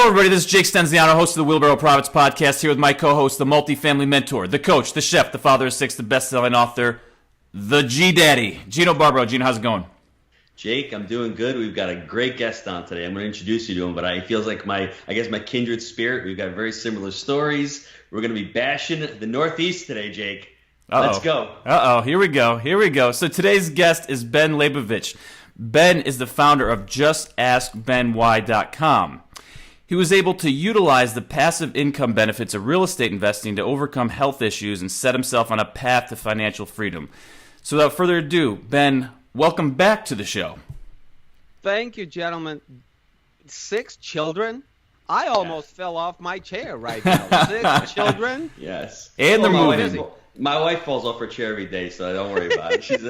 everybody. This is Jake Stenziano, host of the Wheelbarrow Profits Podcast, here with my co-host, the multifamily mentor, the coach, the chef, the father of six, the best-selling author, the G-Daddy, Gino Barbaro. Gino, how's it going? Jake, I'm doing good. We've got a great guest on today. I'm going to introduce you to him, but it feels like my kindred spirit. We've got very similar stories. We're going to be bashing the Northeast today, Jake. Let's go. Here we go. So today's guest is Ben Leybovich. Ben is the founder of JustAskBenWhy.com. He was able to utilize the passive income benefits of real estate investing to overcome health issues and set himself on a path to financial freedom. So without further ado, Ben, welcome back to the show. Thank you, gentlemen. 6 children? I almost fell off my chair right now. 6 children? Yes. And they're moving. My wife falls off her chair every day, so don't worry about it. She's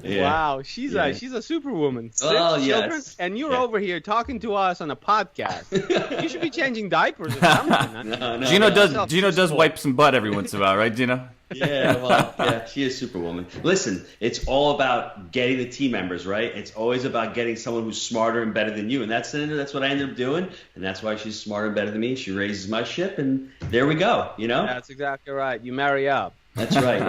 Wow, she's a superwoman. 6 children, yes. and you're over here talking to us on a podcast. You should be changing diapers or something. No, Gino does wipe some butt every once in a while, right, Gino? Yeah, she is superwoman. Listen, it's all about getting the team members, right? It's always about getting someone who's smarter and better than you, and that's what I ended up doing, and that's why she's smarter and better than me. She raises my ship, and there we go. You know, that's exactly right. You marry up. That's right.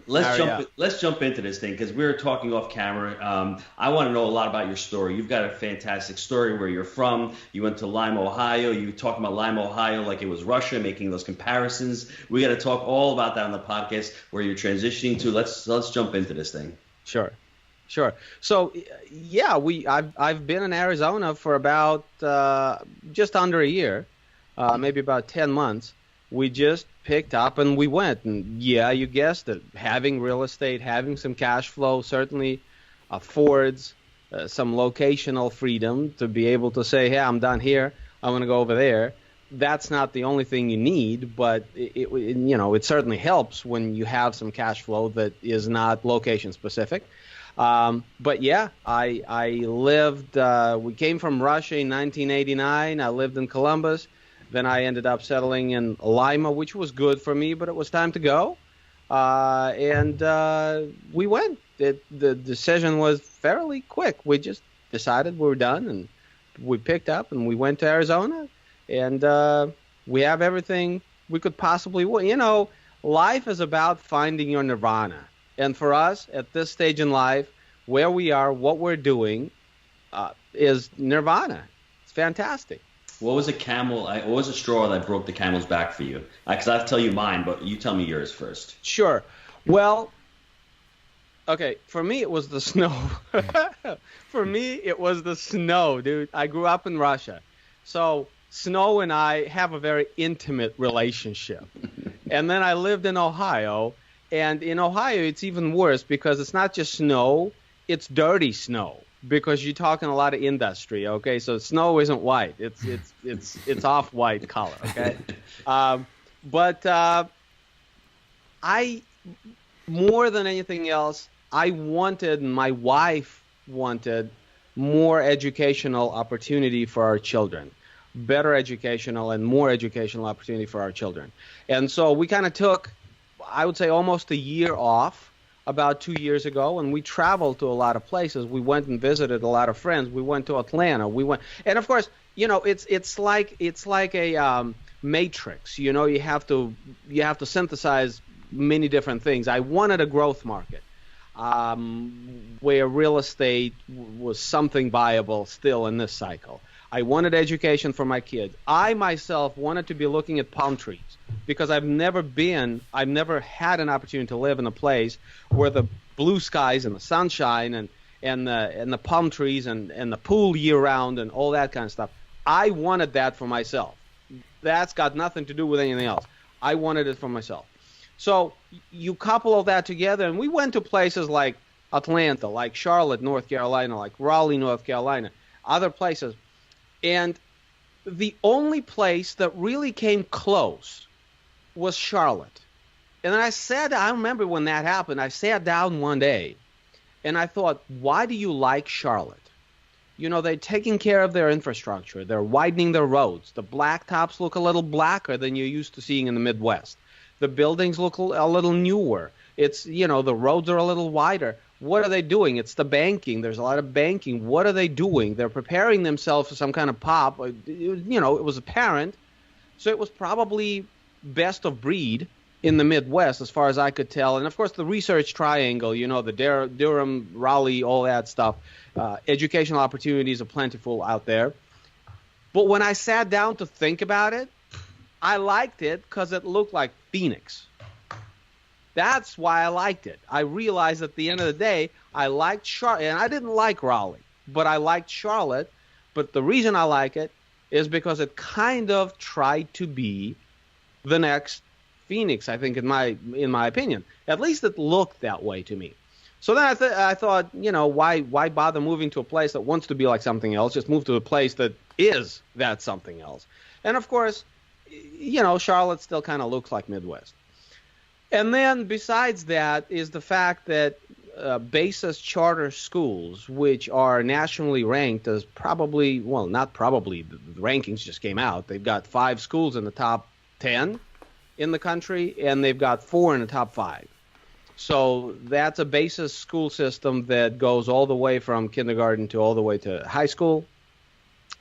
Let's jump into this thing because we were talking off camera. I want to know a lot about your story. You've got a fantastic story where you're from. You went to Lima, Ohio. You were talking about Lima, Ohio like it was Russia, making those comparisons. We got to talk all about that on the podcast where you're transitioning to. Let's jump into this thing. Sure. So yeah, I've been in Arizona for about just under a year, maybe about 10 months. We just picked up and we went. And yeah, you guessed it. Having real estate, having some cash flow certainly affords some locational freedom to be able to say, hey, I'm done here. I want to go over there. That's not the only thing you need, but it certainly helps when you have some cash flow that is not location specific. But yeah, I lived, we came from Russia in 1989. I lived in Columbus. Then I ended up settling in Lima, which was good for me, but it was time to go. And we went. The decision was fairly quick. We just decided we were done, and we picked up, and we went to Arizona. And we have everything we could possibly want. You know, life is about finding your nirvana. And for us, at this stage in life, where we are, what we're doing is nirvana. It's fantastic. What was a straw that broke the camel's back for you? Because I have to tell you mine, but you tell me yours first. Sure. Well, okay, for me it was the snow. Dude. I grew up in Russia. So snow and I have a very intimate relationship. And then I lived in Ohio. And in Ohio, it's even worse because it's not just snow, it's dirty snow. Because you're talking a lot of industry, okay? So snow isn't white; it's off-white color, okay? But I, more than anything else, I wanted, and my wife wanted, more educational opportunity for our children, better educational and more educational opportunity for our children, and so we kind of took, I would say, almost a year off. About 2 years ago, and we traveled to a lot of places. We went and visited a lot of friends. We went to Atlanta. And of course, you know, it's like a matrix. You know, you have to synthesize many different things. I wanted a growth market where real estate was something viable still in this cycle. I wanted education for my kids. I myself wanted to be looking at palm trees because I've never had an opportunity to live in a place where the blue skies and the sunshine and the palm trees and the pool year round and all that kind of stuff. I wanted that for myself. That's got nothing to do with anything else. I wanted it for myself. So you couple all that together, and we went to places like Atlanta, like Charlotte, North Carolina, like Raleigh, North Carolina, other places. And the only place that really came close was Charlotte. And then I remember when that happened, I sat down one day and I thought, why do you like Charlotte? You know, they're taking care of their infrastructure. They're widening their roads. The blacktops look a little blacker than you're used to seeing in the Midwest. The buildings look a little newer. It's, the roads are a little wider. What are they doing? It's the banking. There's a lot of banking. What are they doing? They're preparing themselves for some kind of pop. It was apparent. So it was probably best of breed in the Midwest, as far as I could tell. And, of course, the research triangle, the Durham, Raleigh, all that stuff. Educational opportunities are plentiful out there. But when I sat down to think about it, I liked it because it looked like Phoenix. That's why I liked it. I realized at the end of the day, I liked Charlotte. And I didn't like Raleigh, but I liked Charlotte. But the reason I like it is because it kind of tried to be the next Phoenix, I think, in my opinion. At least it looked that way to me. So then I thought, why bother moving to a place that wants to be like something else? Just move to a place that is that something else. And, of course, Charlotte still kind of looks like Midwest. And then besides that is the fact that Basis charter schools, which are nationally ranked as probably, well, not probably, the rankings just came out. They've got 5 schools in the top 10 in the country, and they've got 4 in the top 5. So that's a Basis school system that goes all the way from kindergarten to all the way to high school.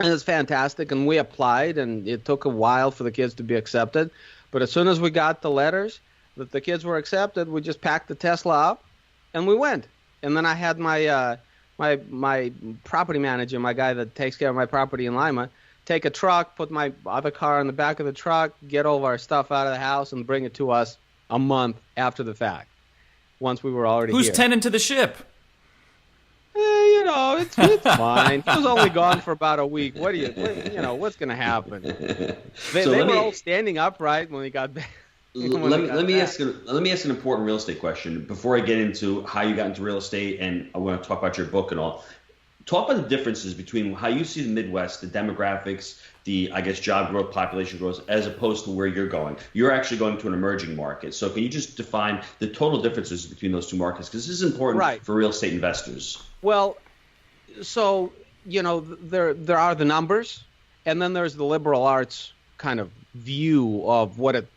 And it's fantastic, and we applied, and it took a while for the kids to be accepted. But as soon as we got the letters that the kids were accepted, we just packed the Tesla up, and we went. And then I had my my property manager, my guy that takes care of my property in Lima, take a truck, put my other car in the back of the truck, get all of our stuff out of the house, and bring it to us a month after the fact, once we were already Who's here. tending to the ship? It's fine. He was only gone for about a week. What's going to happen? They were all standing upright when we got back. Let me ask an important real estate question before I get into how you got into real estate, and I want to talk about your book and all. Talk about the differences between how you see the Midwest, the demographics, the, I guess, job growth, population growth, as opposed to where you're going. You're actually going to an emerging market. So can you just define the total differences between those two markets? Because this is important for real estate investors. Well, so, there are the numbers, and then there's the liberal arts kind of view of what it,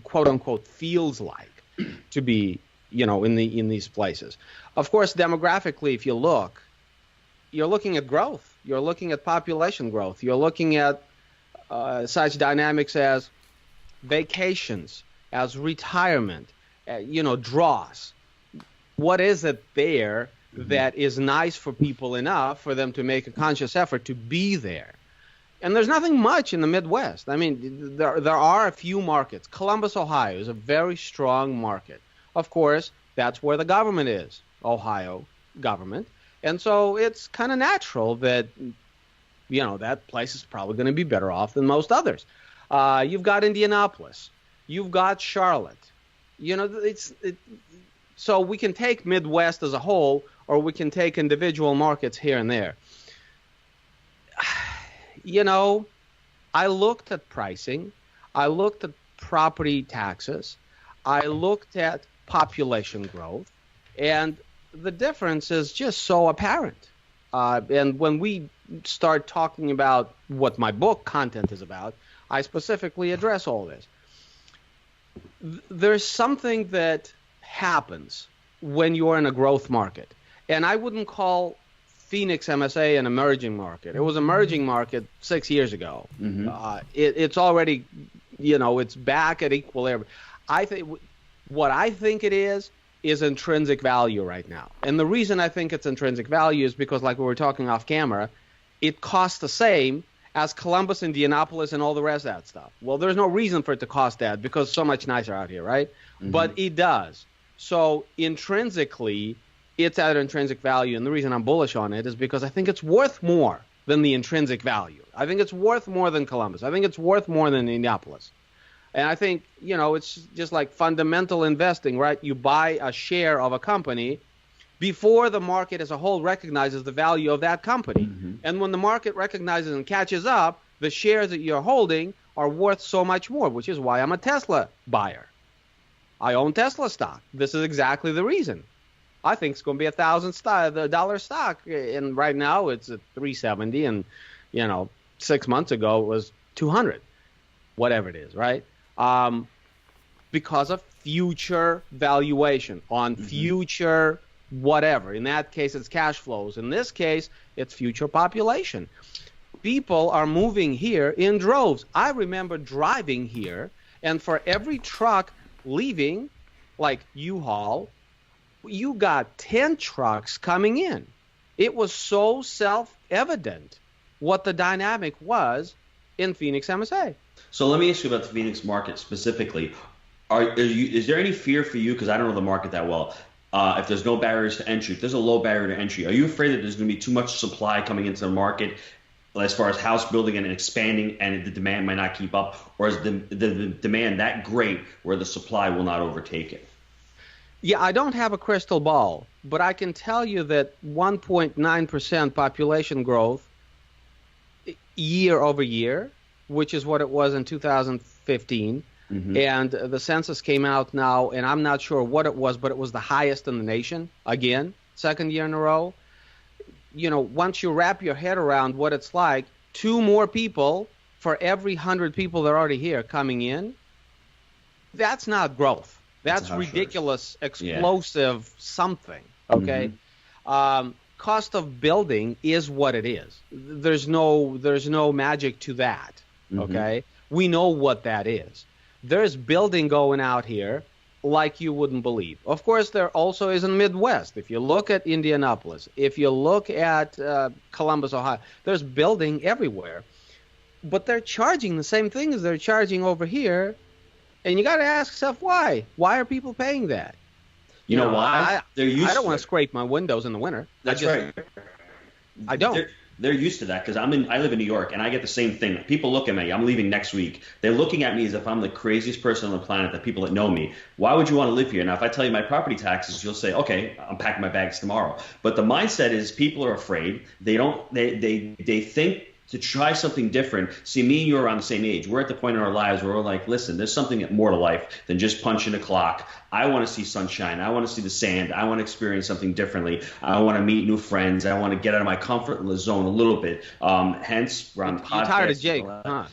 quote unquote, feels like to be, in these places. Of course, demographically, if you look, you're looking at growth. You're looking at population growth. You're looking at such dynamics as vacations, as retirement, draws. What is it there that is nice for people enough for them to make a conscious effort to be there? And there's nothing much in the Midwest. I mean, there are a few markets. Columbus, Ohio is a very strong market. Of course, that's where the government is, Ohio government. And so it's kind of natural that, that place is probably going to be better off than most others. You've got Indianapolis. You've got Charlotte. So we can take Midwest as a whole, or we can take individual markets here and there. I looked at pricing. I looked at property taxes. I looked at population growth. And the difference is just so apparent. And when we start talking about what my book content is about, I specifically address all this. There's something that happens when you're in a growth market. And I wouldn't call Phoenix MSA an emerging market. It was an emerging market 6 years ago. Mm-hmm. It's already, it's back at equilibrium. What I think it is intrinsic value right now. And the reason I think it's intrinsic value is because, like we were talking off camera, it costs the same as Columbus, Indianapolis, and all the rest of that stuff. Well, there's no reason for it to cost that because it's so much nicer out here, right? Mm-hmm. But it does. So intrinsically, it's at intrinsic value. And the reason I'm bullish on it is because I think it's worth more than the intrinsic value. I think it's worth more than Columbus. I think it's worth more than Indianapolis. And I think, it's just like fundamental investing, right? You buy a share of a company before the market as a whole recognizes the value of that company. Mm-hmm. And when the market recognizes and catches up, the shares that you're holding are worth so much more, which is why I'm a Tesla buyer. I own Tesla stock. This is exactly the reason. I think it's going to be $1,000 stock. And right now it's at $370. And, 6 months ago it was $200, whatever it is, right? because of future valuation on future whatever. In that case, it's cash flows. In this case, it's future population. People are moving here in droves. I remember driving here, and for every truck leaving, like U-Haul, you got 10 trucks coming in. It was so self-evident what the dynamic was in Phoenix MSA. So let me ask you about the Phoenix market specifically. Is there any fear for you, because I don't know the market that well, if there's no barriers to entry, if there's a low barrier to entry, are you afraid that there's going to be too much supply coming into the market as far as house building and expanding, and the demand might not keep up? Or is the demand that great where the supply will not overtake it? Yeah, I don't have a crystal ball, but I can tell you that 1.9% population growth year over year, which is what it was in 2015, and the census came out now, and I'm not sure what it was, but it was the highest in the nation, again, second year in a row. You know, once you wrap your head around what it's like, 2 more people for every 100 people that are already here coming in, that's not growth. That's ridiculous, explosive something, okay? Cost of building is what it is. There's no magic to that, okay? We know what that is. There's building going out here like you wouldn't believe. Of course, there also is in the Midwest. If you look at Indianapolis, if you look at Columbus, Ohio, there's building everywhere. But they're charging the same thing as they're charging over here. And you got to ask yourself, why? Why are people paying that? You know why? I don't want to scrape my windows in the winter. That's right. I don't. They're used to that, because I live in New York, and I get the same thing. People look at me. I'm leaving next week. They're looking at me as if I'm the craziest person on the planet, that people that know me. Why would you want to live here? Now, if I tell you my property taxes, you'll say, okay, I'm packing my bags tomorrow. But the mindset is people are afraid. They think to try something different. See, me and you are around the same age. We're at the point in our lives where we're like, listen, there's something more to life than just punching a clock. I want to see sunshine. I want to see the sand. I want to experience something differently. I want to meet new friends. I want to get out of my comfort zone a little bit. Hence, we're on the podcast. You're tired of Jake, huh?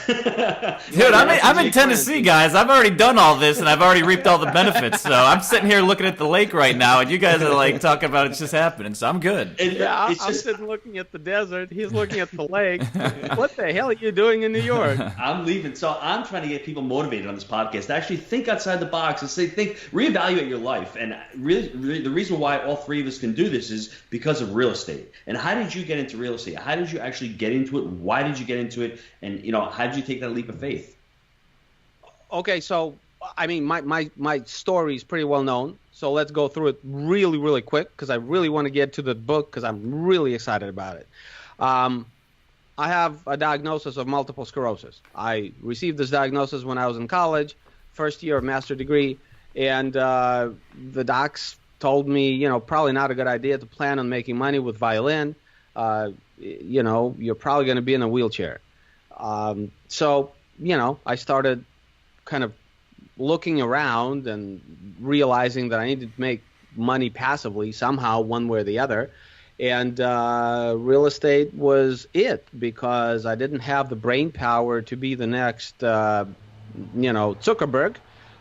Dude, I'm in Tennessee, guys. I've already done all this, and I've already reaped all the benefits. So I'm sitting here looking at the lake right now, and you guys are like talking about it's just happening. So I'm good. I'm sitting looking at the desert. He's looking at the lake. What the hell are you doing in New York? I'm leaving. So I'm trying to get people motivated on this podcast to actually think outside the box and reevaluate your life. And really, the reason why all 3 of us can do this is because of real estate. And how did you get into real estate? How did you actually get into it? Why did you get into it? And how did you take that leap of faith? Okay, so I mean, my story is pretty well known. So let's go through it really, really quick, because I really want to get to the book, because I'm really excited about it. I have a diagnosis of multiple sclerosis. I received this diagnosis when I was in college, first year of master's degree, and the docs told me, probably not a good idea to plan on making money with violin. You're probably going to be in a wheelchair. So, I started kind of looking around and realizing that I needed to make money passively somehow, one way or the other. And real estate was it, because I didn't have the brain power to be the next, Zuckerberg.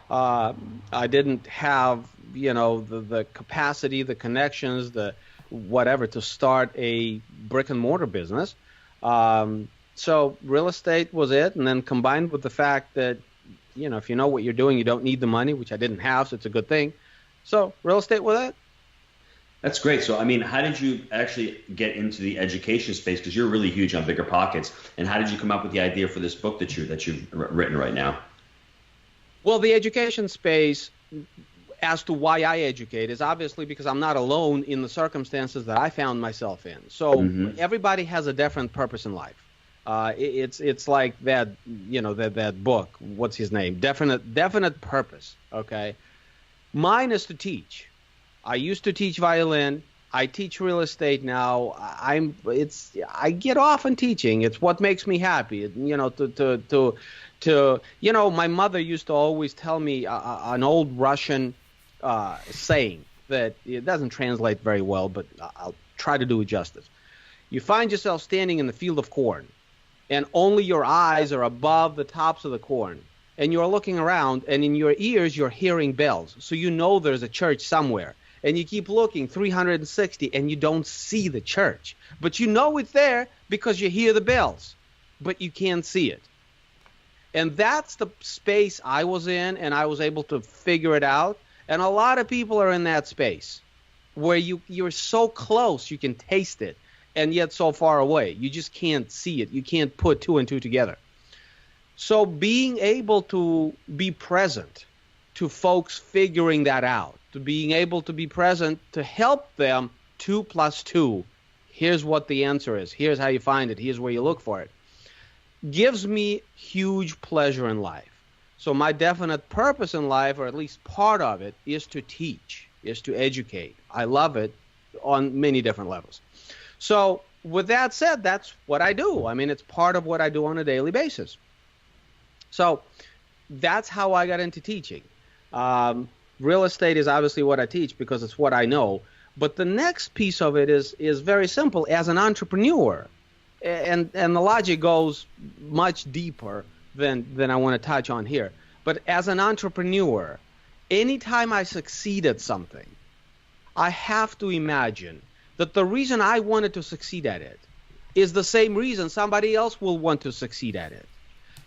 I didn't have, the capacity, the connections, the whatever to start a brick and mortar business. So real estate was it, and then combined with the fact that, if you know what you're doing, you don't need the money, which I didn't have, so it's a good thing. So real estate was it. That's great. So, I mean, how did you actually get into the education space? Because you're really huge on Bigger Pockets. And how did you come up with the idea for this book that you've written right now? Well, the education space, as to why I educate, is obviously because I'm not alone in the circumstances that I found myself in. So everybody has a different purpose in life. It's like that, that book. What's his name? Definite purpose. Okay, mine is to teach. I used to teach violin. I teach real estate now. I get off on teaching. It's what makes me happy. My mother used to always tell me an old Russian saying that it doesn't translate very well, but I'll try to do it justice. You find yourself standing in the field of corn, and only your eyes are above the tops of the corn. and you're looking around, and in your ears you're hearing bells, so you know there's a church somewhere, and you keep looking 360 and you don't see the church, but you know it's there because you hear the bells, but you can't see it. And that's the space I was in, and I was able to figure it out. And a lot of people are in that space where you're so close you can taste it, and yet so far away you just can't see it. You can't put two and two together. So being able to be present to folks figuring that out, to being able to be present to help them, 2 + 2, here's what the answer is, here's how you find it, here's where you look for it, gives me huge pleasure in life. So my definite purpose in life, or at least part of it, is to teach, is to educate. I love it on many different levels. So with that said, that's what I do. I mean, it's part of what I do on a daily basis. So that's how I got into teaching. Real estate is obviously what I teach because it's what I know. But the next piece of it is very simple. As an entrepreneur, and the logic goes much deeper than I want to touch on here. But as an entrepreneur, anytime I succeed at something, I have to imagine that the reason I wanted to succeed at it is the same reason somebody else will want to succeed at it.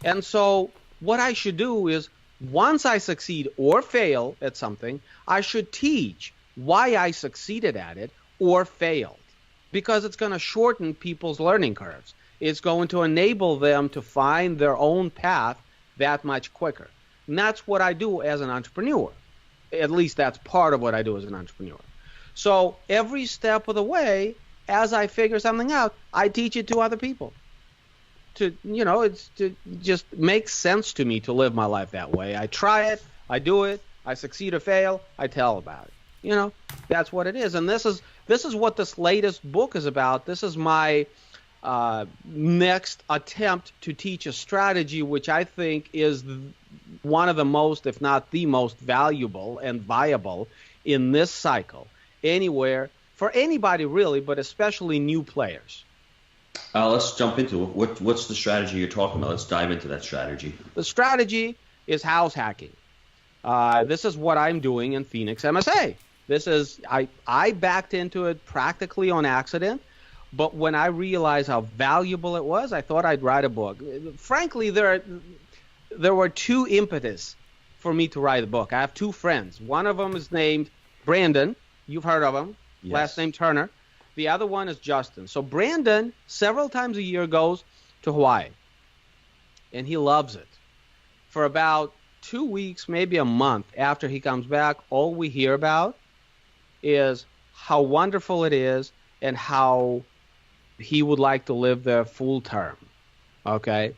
And so what I should do is, once I succeed or fail at something, I should teach why I succeeded at it or failed, because it's going to shorten people's learning curves. It's going to enable them to find their own path that much quicker. And that's what I do as an entrepreneur. At least that's part of what I do as an entrepreneur. So every step of the way, as I figure something out, I teach it to other people. It's to just makes sense to me to live my life that way. I try it, I do it, I succeed or fail, I tell about it. That's what it is. And this is what this latest book is about. This is my next attempt to teach a strategy which I think is one of the most, if not the most valuable and viable in this cycle, anywhere, for anybody really, but especially new players. Let's jump into it. What's the strategy you're talking about? Let's dive into that strategy. The strategy is house hacking. This is what I'm doing in Phoenix MSA. This is I backed into it practically on accident, but when I realized how valuable it was, I thought I'd write a book. Frankly, there were two impetus for me to write a book. I have two friends. One of them is named Brandon. You've heard of him. Yes. Last name Turner. The other one is Justin. So Brandon, several times a year, goes to Hawaii, and he loves it. For about 2 weeks, maybe a month after he comes back, all we hear about is how wonderful it is and how he would like to live there full term. Okay?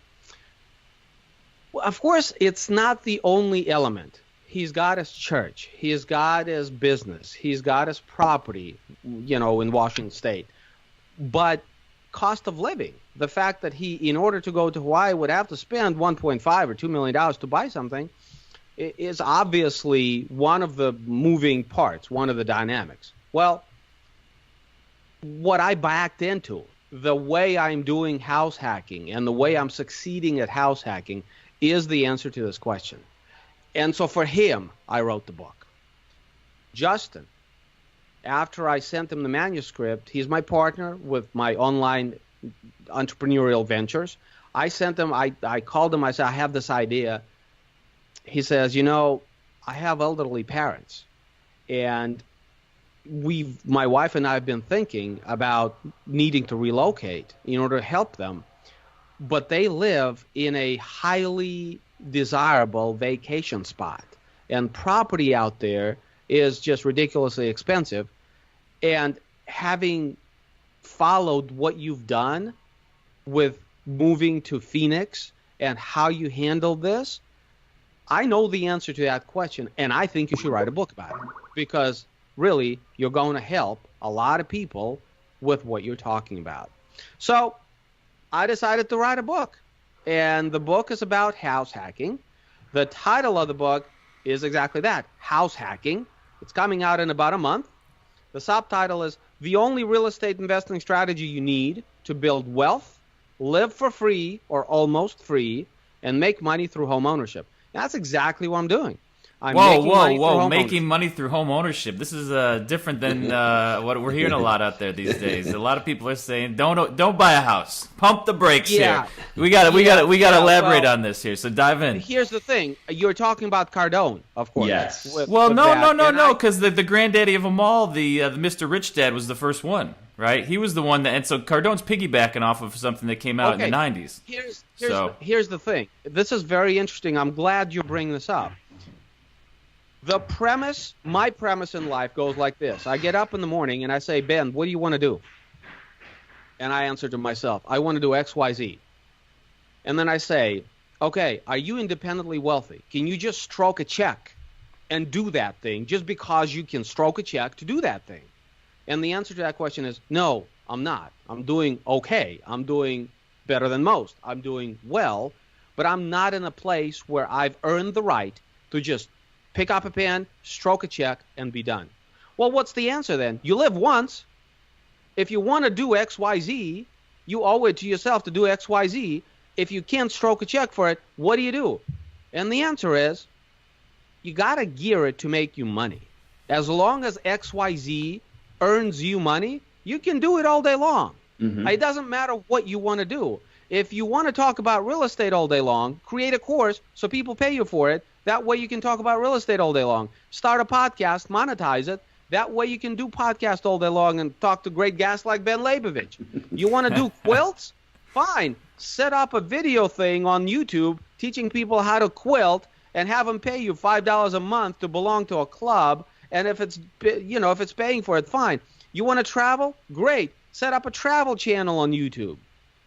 Well, of course, it's not the only element. He's got his church. He's got his business. He's got his property, in Washington State. But cost of living, the fact that he, in order to go to Hawaii, would have to spend $1.5 or $2 million to buy something, is obviously one of the moving parts, one of the dynamics. Well, what I backed into, the way I'm doing house hacking and the way I'm succeeding at house hacking is the answer to this question. And so for him, I wrote the book. Justin, after I sent him the manuscript, he's my partner with my online entrepreneurial ventures. I sent him, I called him, I said, I have this idea. He says, I have elderly parents, and my wife and I have been thinking about needing to relocate in order to help them, but they live in a highly desirable vacation spot, and property out there is just ridiculously expensive. And having followed what you've done with moving to Phoenix and how you handled this, I know the answer to that question, and I think you should write a book about it, because really you're going to help a lot of people with what you're talking about. So I decided to write a book. And the book is about house hacking. The title of the book is exactly that, House Hacking. It's coming out in about a month. The subtitle is The Only Real Estate Investing Strategy You Need to Build Wealth, Live for Free or Almost Free, and Make Money Through Home Ownership. That's exactly what I'm doing. Making money through home ownership. This is different than what we're hearing a lot out there these days. A lot of people are saying, don't buy a house. Pump the brakes here. We got to elaborate on this here. So dive in. Here's the thing. You're talking about Cardone, of course. Yes. No, because the granddaddy of them all, the Mr. Rich Dad, was the first one, right? He was the one and so Cardone's piggybacking off of something that came out in the 90s. Here's the thing. This is very interesting. I'm glad you bring this up. My premise in life goes like this. I get up in the morning and I say, Ben, what do you want to do? And I answer to myself, I want to do X, Y, Z. And then I say, okay, are you independently wealthy? Can you just stroke a check and do that thing just because you can stroke a check to do that thing? And the answer to that question is, no, I'm not. I'm doing okay. I'm doing better than most. I'm doing well, but I'm not in a place where I've earned the right to just pick up a pen, stroke a check, and be done. Well, what's the answer then? You live once. If you want to do X, Y, Z, you owe it to yourself to do X, Y, Z. If you can't stroke a check for it, what do? And the answer is, you got to gear it to make you money. As long as X, Y, Z earns you money, you can do it all day long. Mm-hmm. It doesn't matter what you want to do. If you want to talk about real estate all day long, create a course so people pay you for it. That way you can talk about real estate all day long. Start a podcast, monetize it. That way you can do podcast all day long and talk to great guests like Ben Leybovich. You want to do quilts? Fine. Set up a video thing on YouTube teaching people how to quilt and have them pay you $5 a month to belong to a club. And if it's paying for it, fine. You want to travel? Great. Set up a travel channel on YouTube.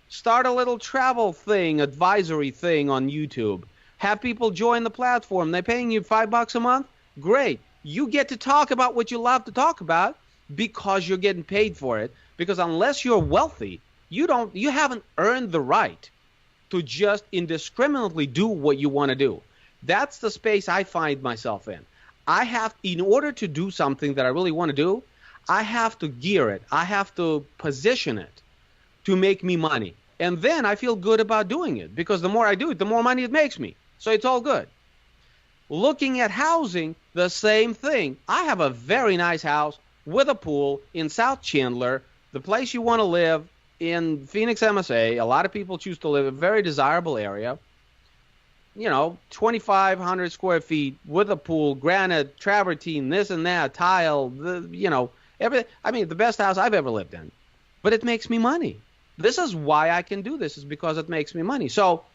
Start a little travel thing, advisory thing on YouTube. Have people join the platform. They're paying you $5 a month? Great. You get to talk about what you love to talk about because you're getting paid for it. Because unless you're wealthy, you haven't earned the right to just indiscriminately do what you want to do. That's the space I find myself in. In order to do something that I really want to do, I have to gear it. I have to position it to make me money. And then I feel good about doing it because the more I do it, the more money it makes me. So it's all good. Looking at housing, the same thing. I have a very nice house with a pool in South Chandler, the place you want to live in Phoenix, MSA. A lot of people choose to live in a very desirable area. 2,500 square feet with a pool, granite, travertine, this and that, tile, everything. I mean, the best house I've ever lived in. But it makes me money. This is why I can do this, is because it makes me money. So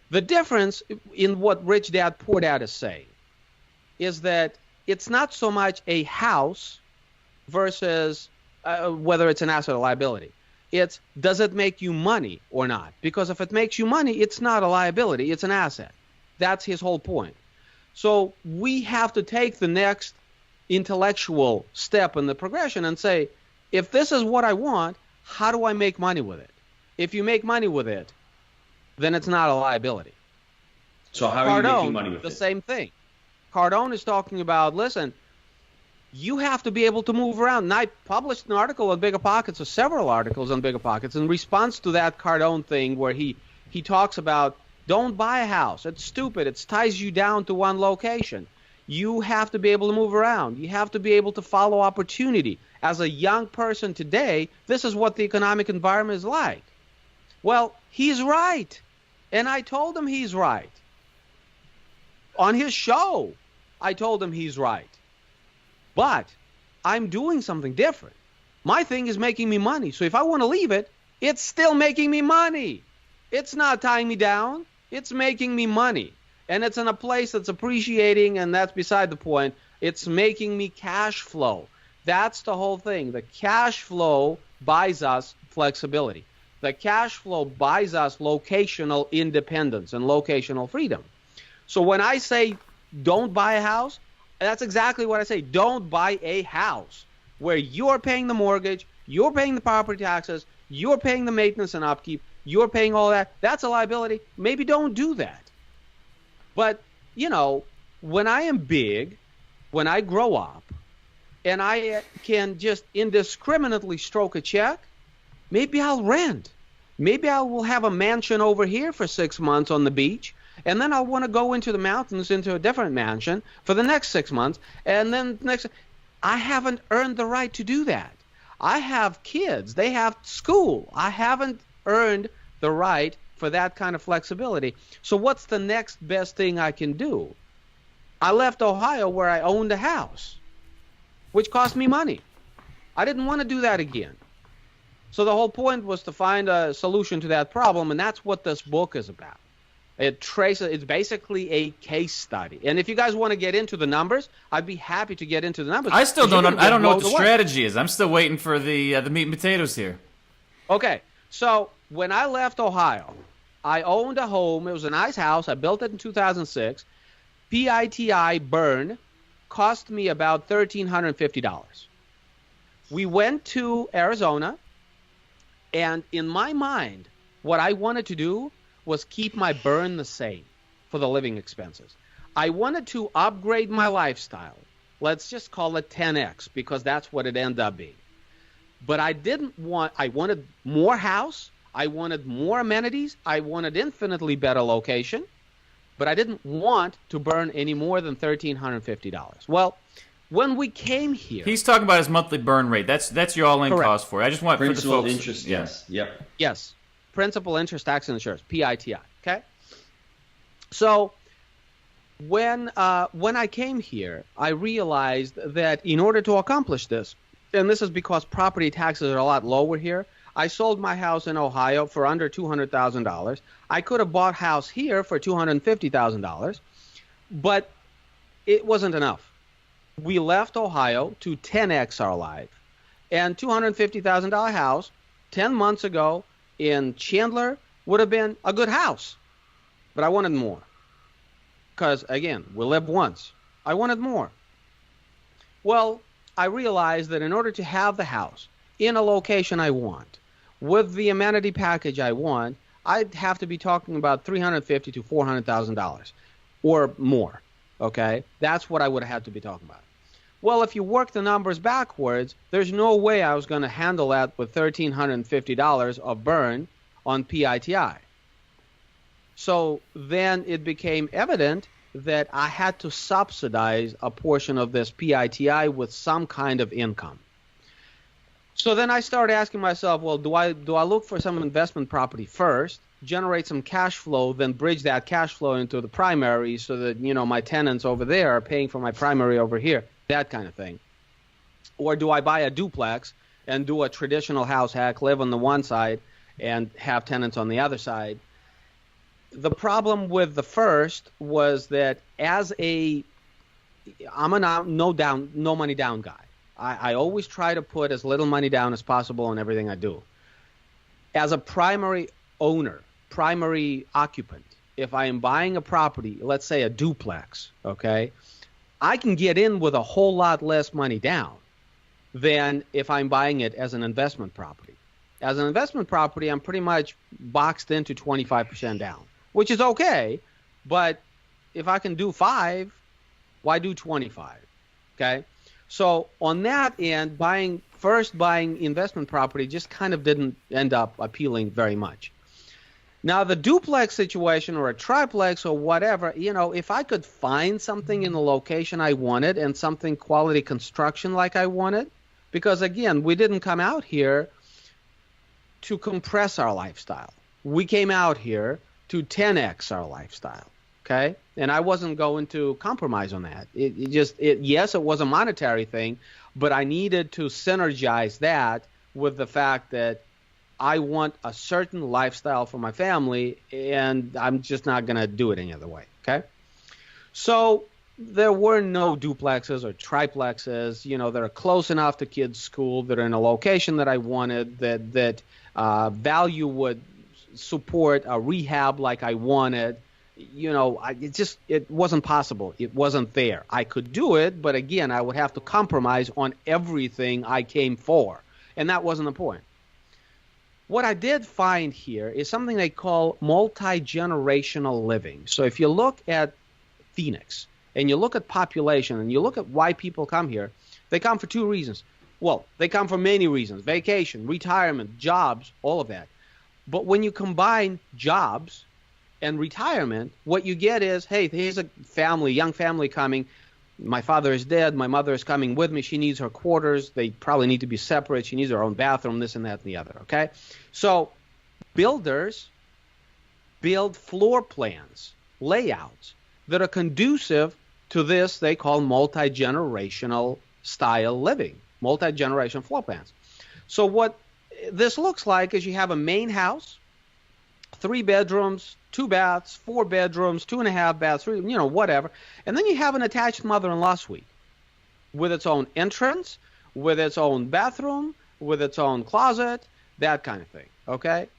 the difference in what Rich Dad Poor Dad is saying is that it's not so much a house versus whether it's an asset or liability. It's, does it make you money or not? Because if it makes you money, it's not a liability, it's an asset. That's his whole point. So we have to take the next intellectual step in the progression and say, if this is what I want, how do I make money with it? If you make money with it, then it's not a liability. So how are you making money with it? The same thing. Cardone is talking about, listen, you have to be able to move around. And I published an article on Bigger Pockets, or several articles on Bigger Pockets, in response to that Cardone thing where he talks about, don't buy a house. It's stupid. It ties you down to one location. You have to be able to move around. You have to be able to follow opportunity. As a young person today, this is what the economic environment is like. Well, he's right. And I told him he's right. On his show, I told him he's right. But I'm doing something different. My thing is making me money. So if I want to leave it, it's still making me money. It's not tying me down. It's making me money. And it's in a place that's appreciating, and that's beside the point. It's making me cash flow. That's the whole thing. The cash flow buys us flexibility. The cash flow buys us locational independence and locational freedom. So when I say don't buy a house, that's exactly what I say. Don't buy a house where you're paying the mortgage, you're paying the property taxes, you're paying the maintenance and upkeep, you're paying all that. That's a liability. Maybe don't do that. But, when I am big, when I grow up, and I can just indiscriminately stroke a check, maybe I'll rent. Maybe I will have a mansion over here for 6 months on the beach, And then I want to go into the mountains, into a different mansion for the next 6 months. And then I haven't earned the right to do that. I have kids. They have school. I haven't earned the right for that kind of flexibility. So what's the next best thing I can do? I left Ohio where I owned a house, which cost me money. I didn't want to do that again. So the whole point was to find a solution to that problem, and that's what this book is about. It's basically a case study. And if you guys want to get into the numbers, I'd be happy to get into the numbers. I don't know what the strategy is. I'm still waiting for the meat and potatoes here. Okay. So when I left Ohio, I owned a home. It was a nice house. I built it in 2006. PITI burn cost me about $1,350. We went to Arizona, and in my mind, what I wanted to do was keep my burn the same for the living expenses. I wanted to upgrade my lifestyle. Let's just call it 10x, because that's what it ended up being. But I wanted more house. I wanted more amenities. I wanted infinitely better location. But I didn't want to burn any more than $1,350. Well, when we came here... He's talking about his monthly burn rate. That's your all-in cost for it. I just want principal, for the folks... interest, yes. Yep. Yes. Principal, interest, tax, and insurance, PITI, okay? So when I came here, I realized that in order to accomplish this, and this is because property taxes are a lot lower here, I sold my house in Ohio for under $200,000. I could have bought a house here for $250,000, but it wasn't enough. We left Ohio to 10x our life. And $250,000 house 10 months ago in Chandler would have been a good house. But I wanted more. Because, again, we lived once. I wanted more. Well, I realized that in order to have the house in a location I want, with the amenity package I want, I'd have to be talking about $350,000 to $400,000 or more. Okay? That's what I would have had to be talking about. Well, if you work the numbers backwards, there's no way I was going to handle that with $1,350 of burn on PITI. So then it became evident that I had to subsidize a portion of this PITI with some kind of income. So then I started asking myself, well, do I look for some investment property first, generate some cash flow, then bridge that cash flow into the primary so that, my tenants over there are paying for my primary over here, that kind of thing. Or do I buy a duplex and do a traditional house hack, live on the one side and have tenants on the other side? The problem with the first was that I'm a no money down guy. I always try to put as little money down as possible on everything I do. As a primary owner, primary occupant, if I am buying a property, let's say a duplex, okay, I can get in with a whole lot less money down than if I'm buying it as an investment property. As an investment property, I'm pretty much boxed into 25% down, which is okay, but if I can do 5, why do 25, okay? So on that end, buying investment property just kind of didn't end up appealing very much. Now, the duplex situation or a triplex or whatever, if I could find something in the location I wanted and something quality construction like I wanted, because, again, we didn't come out here to compress our lifestyle. We came out here to 10x our lifestyle. Okay, and I wasn't going to compromise on that. Yes, it was a monetary thing, but I needed to synergize that with the fact that I want a certain lifestyle for my family, and I'm just not going to do it any other way. Okay, so there were no duplexes or triplexes, that are close enough to kids' school, that are in a location that I wanted, that value would support a rehab like I wanted. It wasn't possible. It wasn't there. I could do it, but again, I would have to compromise on everything I came for, and that wasn't the point. What I did find here is something they call multi-generational living. So if you look at Phoenix, and you look at population, and you look at why people come here, they come for 2 reasons. Well, they come for many reasons: vacation, retirement, jobs, all of that. But when you combine jobs and retirement, what you get is, hey, here's a family, young family coming. My father is dead. My mother is coming with me. She needs her quarters. They probably need to be separate. She needs her own bathroom, this and that and the other, okay? So builders build floor plans, layouts that are conducive to this they call multi-generational style living, multi-generation floor plans. So what this looks like is you have a main house, 3 bedrooms, 2 baths, 4 bedrooms, 2.5 baths, 3, whatever. And then you have an attached mother-in-law suite with its own entrance, with its own bathroom, with its own closet, that kind of thing, okay?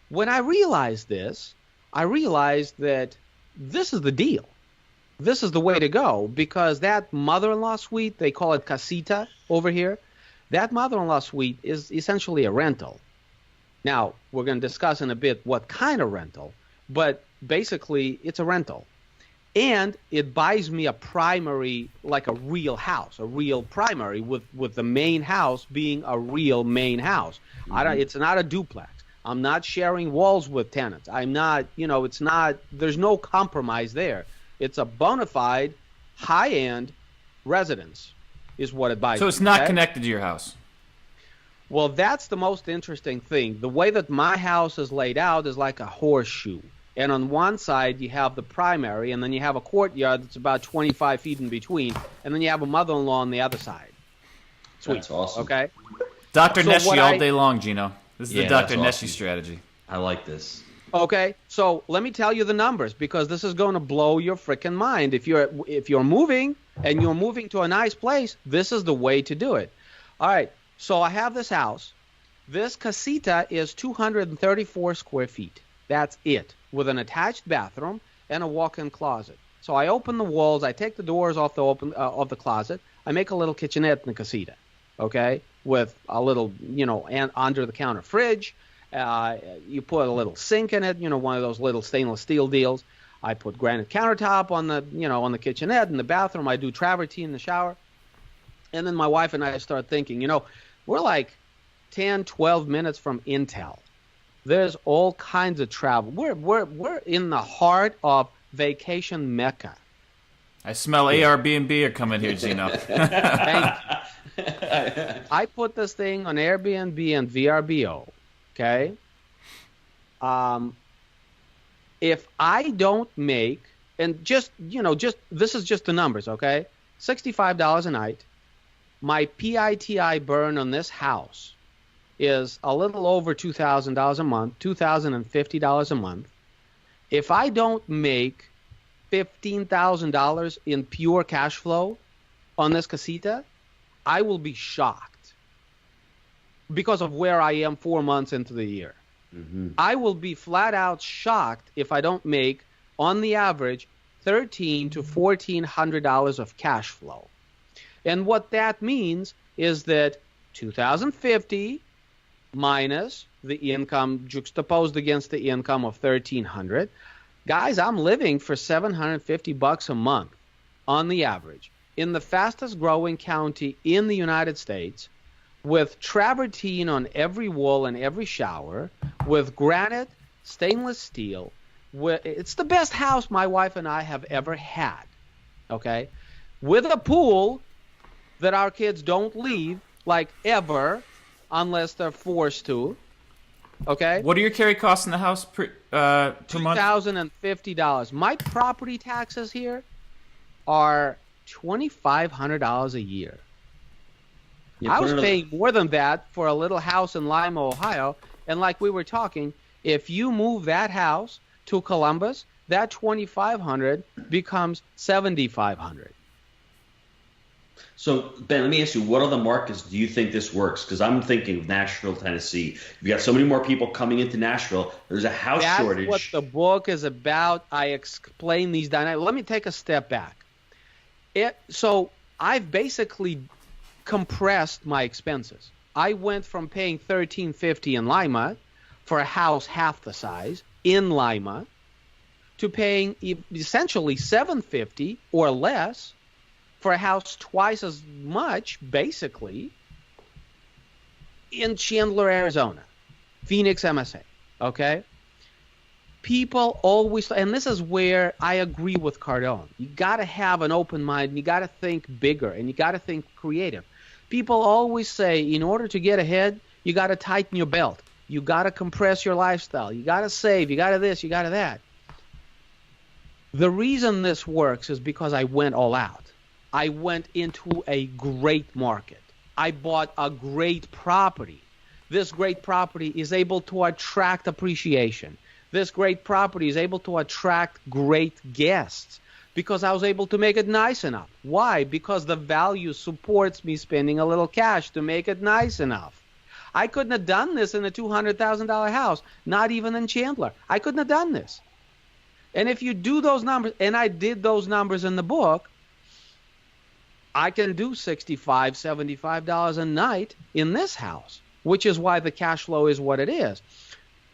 When I realized this, I realized that this is the deal. This is the way to go, because that mother-in-law suite, they call it casita over here, that mother-in-law suite is essentially a rental. Now, we're going to discuss in a bit what kind of rental, but basically it's a rental. And it buys me a primary, like a real house, a real primary, with the main house being a real main house. It's not a duplex. I'm not sharing walls with tenants. I'm not, it's not, there's no compromise there. It's a bona fide, high-end residence is what it buys. So it's not connected to your house. Well, that's the most interesting thing. The way that my house is laid out is like a horseshoe. And on one side, you have the primary, and then you have a courtyard that's about 25 feet in between, and then you have a mother-in-law on the other side. Sweet. That's awesome. Okay? Dr. Neshy all day long, Gino. This is the Dr. Neshy awesome strategy. I like this. Okay, so let me tell you the numbers, because this is going to blow your freaking mind. If you're moving and you're moving to a nice place, this is the way to do it. All right, so I have this house. This casita is 234 square feet. That's it, with an attached bathroom and a walk-in closet. So I open the walls, I take the doors off the closet, I make a little kitchenette in the casita, okay, with a little, and under-the-counter fridge. You put a little sink in it, one of those little stainless steel deals. I put granite countertop on the, on the kitchenette in the bathroom. I do travertine in the shower. And then my wife and I start thinking, we're like 10, 12 minutes from Intel. There's all kinds of travel. We're in the heart of vacation Mecca. I smell Airbnb are coming here, Gino. I put this thing on Airbnb and VRBO. Okay. If I don't make, and just this is just the numbers, okay? $65 a night. My PITI burn on this house is a little over $2,000 a month, $2,050 a month. If I don't make $15,000 in pure cash flow on this casita, I will be shocked. Because of where I am 4 months into the year. Mm-hmm. I will be flat out shocked if I don't make, on the average, $1,300 to $1,400 of cash flow. And what that means is that $2,050 minus the income juxtaposed against the income of $1,300. Guys, I'm living for $750 a month on the average in the fastest growing county in the United States, with travertine on every wall and every shower, with granite, stainless steel. It's the best house my wife and I have ever had, okay? With a pool that our kids don't leave, like, ever, unless they're forced to, okay? What are your carry costs in the house per month? $2,050. My property taxes here are $2,500 a year. I was paying more than that for a little house in Lima, Ohio, and like we were talking, if you move that house to Columbus, that $2,500 becomes $7,500. So, Ben, let me ask you, what other markets do you think this works? Because I'm thinking of Nashville, Tennessee. You've got so many more people coming into Nashville. There's a house shortage. That's what the book is about. I explain these dynamics. Let me take a step back. So I've basically compressed my expenses. I went from paying $1,350 in Lima for a house half the size in Lima to paying essentially $750 or less for a house twice as much, basically, in Chandler, Arizona, Phoenix, MSA. Okay? People always, and this is where I agree with Cardone. You got to have an open mind, and you got to think bigger, and you got to think creative. People always say, in order to get ahead, you got to tighten your belt. You got to compress your lifestyle. You got to save. You got to this. You got to that. The reason this works is because I went all out. I went into a great market. I bought a great property. This great property is able to attract appreciation. This great property is able to attract great guests because I was able to make it nice enough. Why? Because the value supports me spending a little cash to make it nice enough. I couldn't have done this in a $200,000 house, not even in Chandler. I couldn't have done this. And if you do those numbers, and I did those numbers in the book, I can do $65, $75 a night in this house, which is why the cash flow is what it is.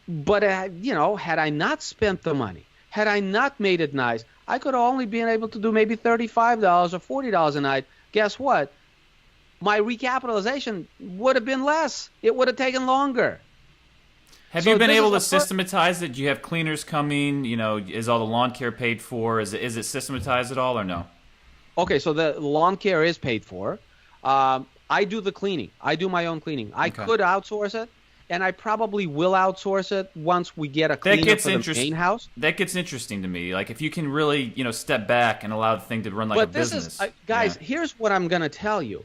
But, had I not spent the money, had I not made it nice, I could have only been able to do maybe $35 or $40 a night. Guess what? My recapitalization would have been less. It would have taken longer. Have you been able to systematize it? Do you have cleaners coming? Is all the lawn care paid for? Is it systematized at all or no? Okay, so the lawn care is paid for. I do the cleaning. I do my own cleaning. I could outsource it. And I probably will outsource it once we get a cleaner for the main house. That gets interesting to me. Like if you can really, step back and allow the thing to run like a business. Guys, here's what I'm going to tell you.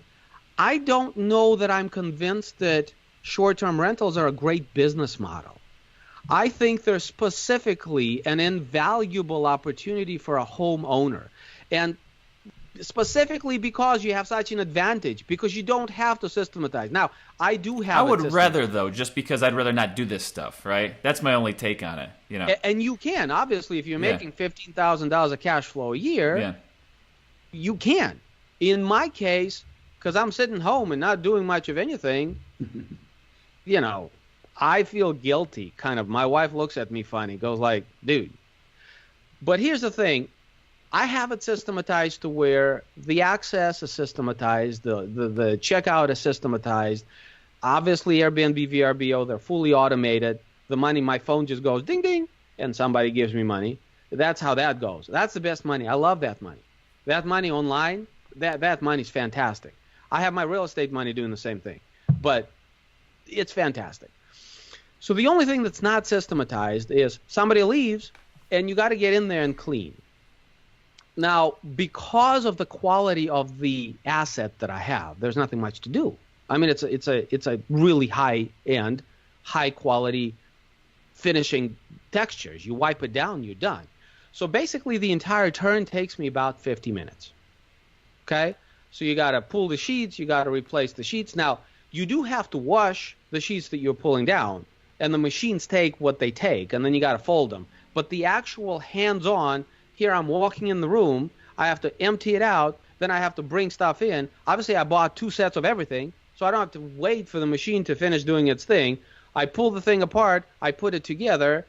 I don't know that I'm convinced that short-term rentals are a great business model. I think they're specifically an invaluable opportunity for a homeowner. And specifically because you have such an advantage, because you don't have to systematize. Now, I do have. I would rather though, just because I'd rather not do this stuff, right? That's my only take on it, And you can obviously, if you're making $15,000 of cash flow a year, you can. In my case, because I'm sitting home and not doing much of anything, I feel guilty. Kind of. My wife looks at me funny, goes like, "Dude." But here's the thing. I have it systematized to where the access is systematized, the checkout is systematized. Obviously, Airbnb, VRBO, they're fully automated. The money, my phone just goes ding, ding, and somebody gives me money. That's how that goes. That's the best money. I love that money. That money online, that money's fantastic. I have my real estate money doing the same thing, but it's fantastic. So the only thing that's not systematized is somebody leaves, and you got to get in there and clean. Now, because of the quality of the asset that I have, there's nothing much to do. I mean, it's a really high-end, high-quality finishing textures. You wipe it down, you're done. So basically, the entire turn takes me about 50 minutes. Okay? So you got to pull the sheets, you got to replace the sheets. Now, you do have to wash the sheets that you're pulling down, and the machines take what they take, and then you got to fold them. But the actual hands-on, here I'm walking in the room, I have to empty it out, then I have to bring stuff in. Obviously, I bought 2 sets of everything, so I don't have to wait for the machine to finish doing its thing. I pull the thing apart, I put it together,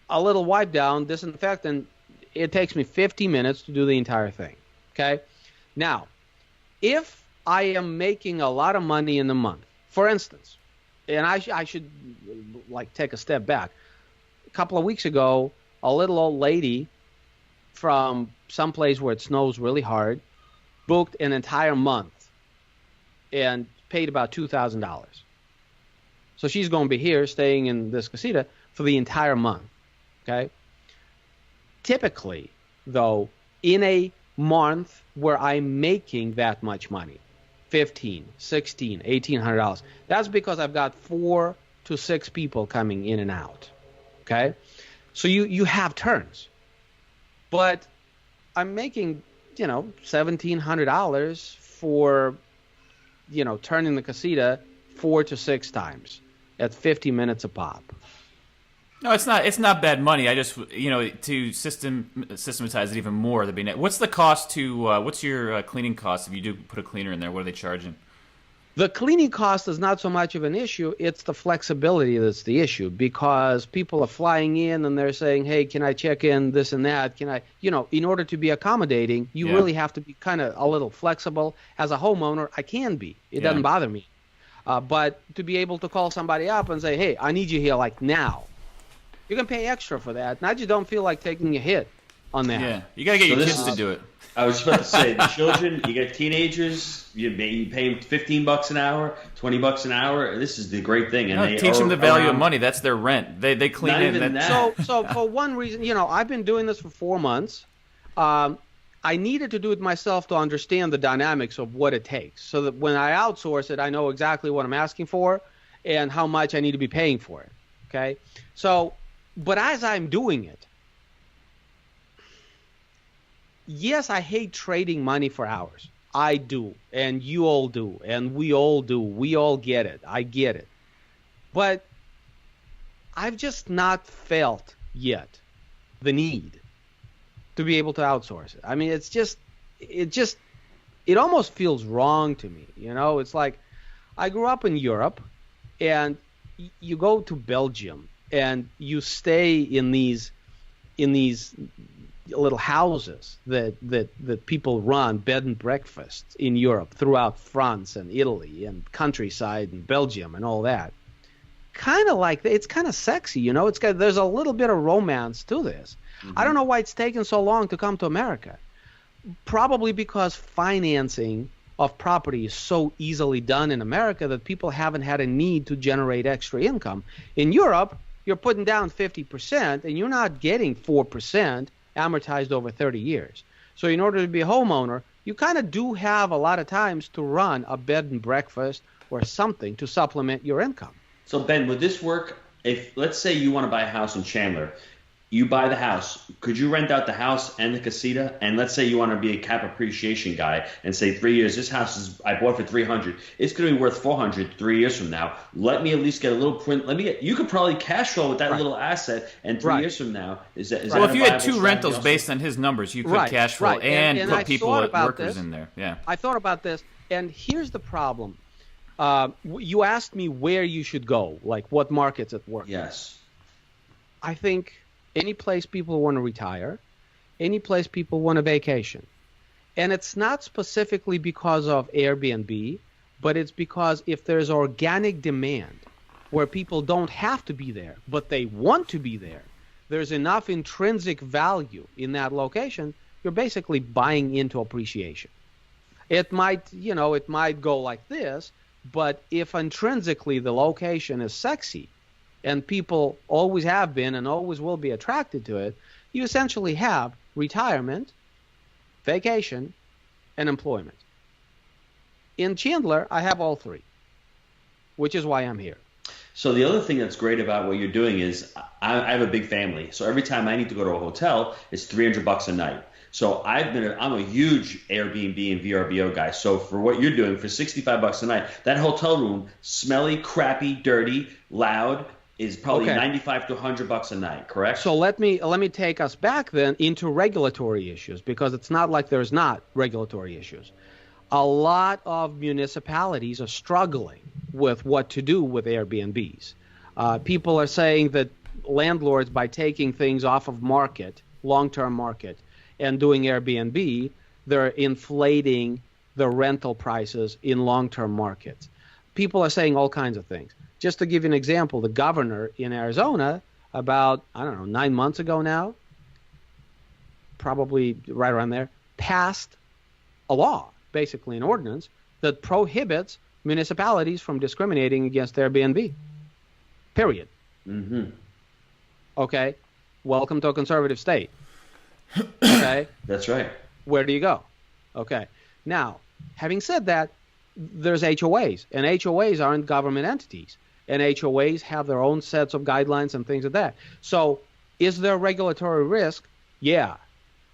a little wipe down, disinfect, and it takes me 50 minutes to do the entire thing. Okay? Now, if I am making a lot of money in a month, for instance, and I should take a step back. A couple of weeks ago, a little old lady from someplace where it snows really hard, booked an entire month and paid about $2,000. So she's going to be here staying in this casita for the entire month, okay? Typically, though, in a month where I'm making that much money, $1,500, $1,600, $1,800, that's because I've got 4 to 6 people coming in and out, okay? So you have turns. But I'm making, $1,700 for, turning the casita 4 to 6 times at 50 minutes a pop. No, it's not bad money. I just, to systematize it even more. What's the cost to, what's your cleaning cost if you do put a cleaner in there? What are they charging? The cleaning cost is not so much of an issue. It's the flexibility that's the issue, because people are flying in and they're saying, hey, can I check in this and that? Can I, in order to be accommodating, you really have to be kind of a little flexible. As a homeowner, I can be. It doesn't bother me. But to be able to call somebody up and say, hey, I need you here like now. You can pay extra for that, and I just don't feel like taking a hit on that. Yeah, you got to get your kids to do it. I was just about to say, the children, you get teenagers, you pay them $15 an hour, $20 an hour. This is the great thing. And they teach them the value of money. That's their rent. They clean in. So for one reason, I've been doing this for 4 months. I needed to do it myself to understand the dynamics of what it takes, so that when I outsource it, I know exactly what I'm asking for and how much I need to be paying for it. Okay? So, but as I'm doing it, yes, I hate trading money for hours. I do, and you all do, and we all do. We all get it. I get it. But I've just not felt yet the need to be able to outsource it. I mean, it almost feels wrong to me. It's like I grew up in Europe, and you go to Belgium, and you stay in these little houses that people run, bed and breakfasts in Europe, throughout France and Italy and countryside and Belgium and all that. Kind of like it's kind of sexy, there's a little bit of romance to this. Mm-hmm. I don't know why it's taken so long to come to America. Probably because financing of property is so easily done in America that people haven't had a need to generate extra income. In Europe, you're putting down 50% and you're not getting 4% amortized over 30 years. So in order to be a homeowner, you kind of do have a lot of times to run a bed and breakfast or something to supplement your income. So Ben, would this work if, let's say you want to buy a house in Chandler, you buy the house, could you rent out the house and the casita? And let's say you want to be a cap appreciation guy and say 3 years, this house I bought for $300. It's going to be worth $400 3 years from now. Let me at least get a little print. You could probably cash flow with that little asset, and 3 years from now, is that well, if you had two rentals based on his numbers, you could cash flow and put people, workers in there. Yeah. I thought about this, and here's the problem. You asked me where you should go, like what markets at work. Yes. I think any place people want to retire, any place people want a vacation. And it's not specifically because of Airbnb, but it's because if there's organic demand where people don't have to be there, but they want to be there, there's enough intrinsic value in that location, you're basically buying into appreciation. It might go like this, but if intrinsically the location is sexy, and people always have been and always will be attracted to it, you essentially have retirement, vacation, and employment. In Chandler, I have all three, which is why I'm here. So the other thing that's great about what you're doing is I have a big family. So every time I need to go to a hotel, it's $300 a night. So I'm a huge Airbnb and VRBO guy. So for what you're doing, for $65 a night, that hotel room, smelly, crappy, dirty, loud, is probably $95 to $100 a night, correct? So let me take us back then into regulatory issues, because it's not like there's not regulatory issues. A lot of municipalities are struggling with what to do with Airbnbs. People are saying that landlords, by taking things off of market, long-term market, and doing Airbnb, they're inflating the rental prices in long-term markets. People are saying all kinds of things. Just to give you an example, the governor in Arizona, about, 9 months ago now, probably right around there, passed a law, basically an ordinance, that prohibits municipalities from discriminating against Airbnb. Period. Mm-hmm. Okay? Welcome to a conservative state. Okay? That's right. Where do you go? Okay. Now, having said that, there's HOAs, and HOAs aren't government entities. And HOAs have their own sets of guidelines and things like that. So is there regulatory risk? Yeah.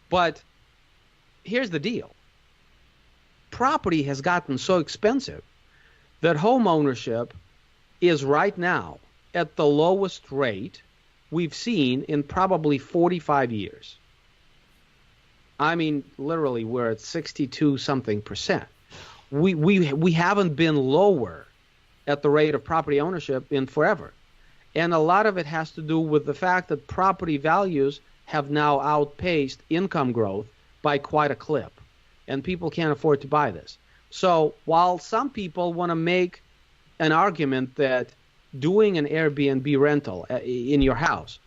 But here's the deal. Property has gotten so expensive that home ownership is right now at the lowest rate we've seen in probably 45 years. I mean, literally, we're at 62-something%. We haven't been lower at the rate of property ownership in forever. And a lot of it has to do with the fact that property values have now outpaced income growth by quite a clip. And people can't afford to buy this. So while some people want to make an argument that doing an Airbnb rental in your house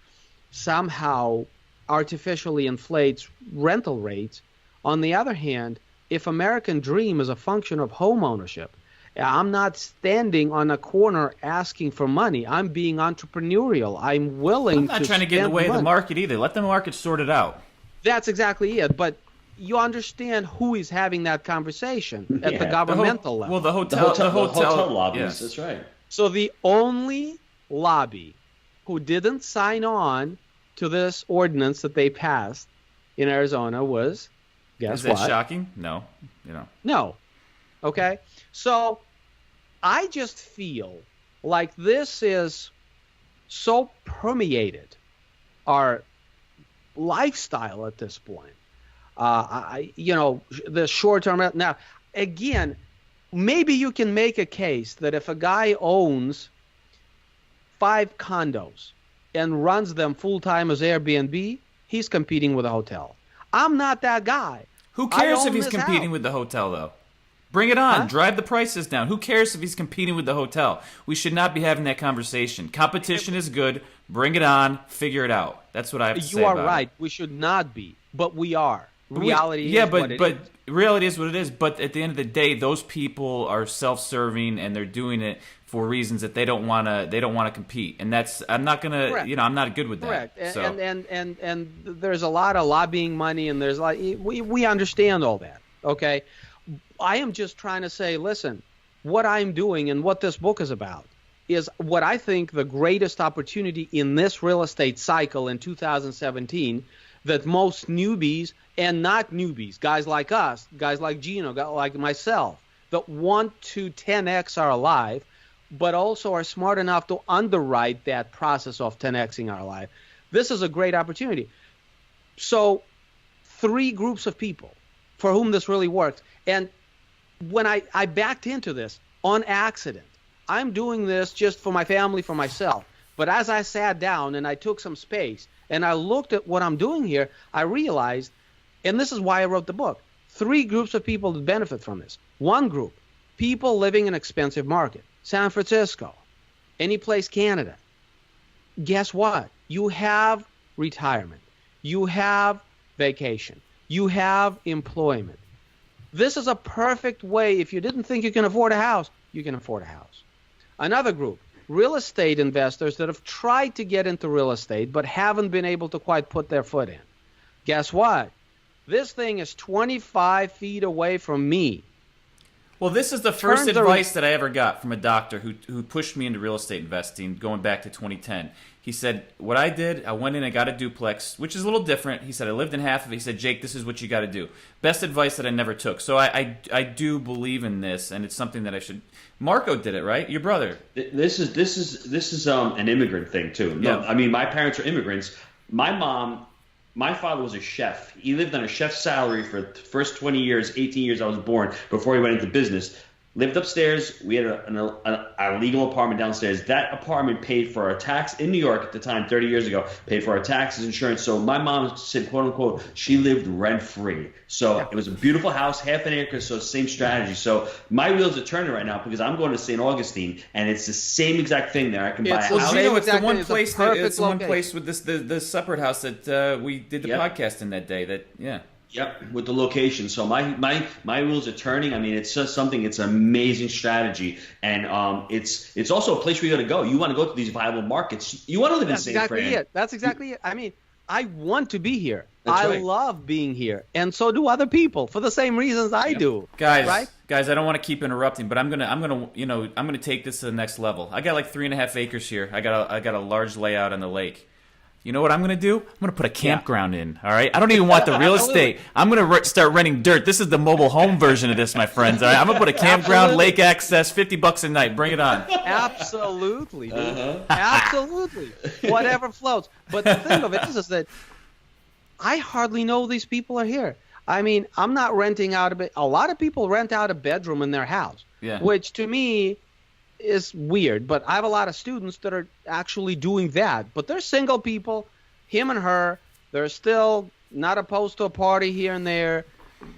somehow artificially inflates rental rates. On the other hand, if American dream is a function of home ownership, I'm not standing on a corner asking for money. I'm being entrepreneurial. I'm willing I'm not trying to get in the way of the market either. Let the market sort it out. That's exactly it. But you understand who is having that conversation at the governmental level. Well, the hotel lobbies. Yes. That's right. So the only lobby who didn't sign on to this ordinance that they passed in Arizona was, guess what? Is that shocking? No. No. Okay? So I just feel like this is so permeated our lifestyle at this point. The short-term. Now, again, maybe you can make a case that if a guy owns 5 condos and runs them full-time as Airbnb, he's competing with a hotel. I'm not that guy. Who cares if he's competing with the hotel, though? Bring it on. Huh? Drive the prices down. Who cares if he's competing with the hotel? We should not be having that conversation. Competition is good. Bring it on. Figure it out. That's what I have to say about it. You are right. We should not be, but we are. Reality is what it is. Reality is what it is. But at the end of the day, those people are self-serving and they're doing it for reasons that they don't want to. They don't want to compete, and that's. I'm not gonna. Correct. I'm not good with that. Correct. So. And there's a lot of lobbying money, and there's we understand all that. Okay. I am just trying to say, listen, what I'm doing and what this book is about is what I think the greatest opportunity in this real estate cycle in 2017 that most newbies and not newbies, guys like us, guys like Gino, guys like myself, that want to 10x our life, but also are smart enough to underwrite that process of 10xing our life. This is a great opportunity. So 3 groups of people for whom this really works. And when I backed into this on accident, I'm doing this just for my family, for myself. But as I sat down and I took some space and I looked at what I'm doing here, I realized, and this is why I wrote the book, 3 groups of people that benefit from this. One group, people living in an expensive market, San Francisco, any place Canada. Guess what? You have retirement. You have vacation. You have employment. This is a perfect way. If you didn't think you can afford a house, you can afford a house. Another group, real estate investors that have tried to get into real estate but haven't been able to quite put their foot in. Guess what? This thing is 25 feet away from me. Well, this is the first advice that I ever got from a doctor who pushed me into real estate investing going back to 2010. He said, what I did, I went in and got a duplex, which is a little different. He said, I lived in half of it. He said, Jake, this is what you got to do. Best advice that I never took. So I do believe in this, and it's something that I should. Marco did it, right? Your brother. This is an immigrant thing too. Yeah. No, I mean, my parents are immigrants. My father was a chef. He lived on a chef's salary for the first 20 years, 18 years I was born, before he went into business. Lived upstairs. We had a legal apartment downstairs. That apartment paid for our tax in New York at the time, 30 years ago, paid for our taxes, insurance. So my mom said, quote unquote, she lived rent free. So it was a beautiful house, half an acre, so same strategy. So my wheels are turning right now because I'm going to St. Augustine, and it's the same exact thing there. I can buy a house. Gino, it's the one place. It's the one place with the separate house that we did the podcast in that day. Yep, with the location. So my wheels are turning. I mean, it's just something. It's an amazing strategy, and it's also a place where you got to go. You want to go to these viable markets. You want to live in St. Fran. That's exactly it. I mean, I want to be here. I love being here, and so do other people for the same reasons I do. Guys, I don't want to keep interrupting, but I'm gonna take this to the next level. I got like 3.5 acres here. I got a large layout on the lake. You know what I'm going to do? I'm going to put a campground in, all right? I don't even want the real estate. I'm going to start renting dirt. This is the mobile home version of this, my friends, all right? I'm going to put a campground, lake access, $50 a night. Bring it on. Absolutely, dude. Absolutely. Whatever floats. But the thing of it is that I hardly know these people are here. I mean, I'm not renting out a lot of people rent out a bedroom in their house, which to me is weird, but I have a lot of students that are actually doing that. But they're single people, him and her. They're still not opposed to a party here and there.